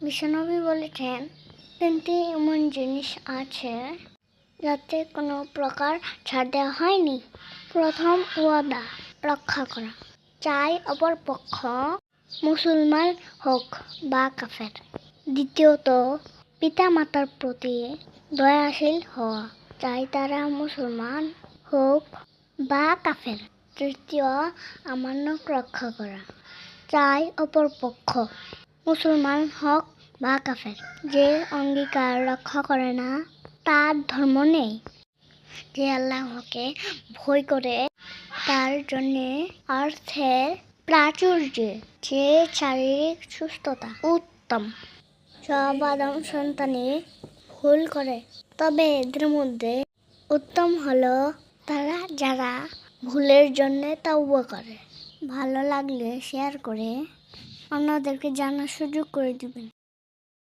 বিশ্বনবী বলেছেন, তিনটি এমন জিনিস আছে যাতে কোনো প্রকার ছাড় দেওয়া হয়নি। প্রথম, ওয়াদা রক্ষা করা, চাই অপর পক্ষ মুসলমান হোক বা কাফের। দ্বিতীয়ত, পিতা মাতার প্রতি দয়াশীল হওয়া, চাই তারা মুসলমান হোক বা কাফের। তৃতীয়, আমানত রক্ষা করা, চাই অপর পক্ষ মুসলমান হোক বা কাফের। যে অঙ্গীকার রক্ষা করে না তার ধর্ম নেই। যে আল্লাহকে ভয় করে তার জন্য অর্থের প্রাচুর্য, যে শারীরিক সুস্থতা উত্তম। সব আদম সন্তানই ভুল করে, তবে এদের মধ্যে উত্তম হলো তারা যারা ভুলের জন্য তওবা করে। ভালো লাগলে শেয়ার করে অন্যদেরকে জানার সুযোগ করে দিবেন।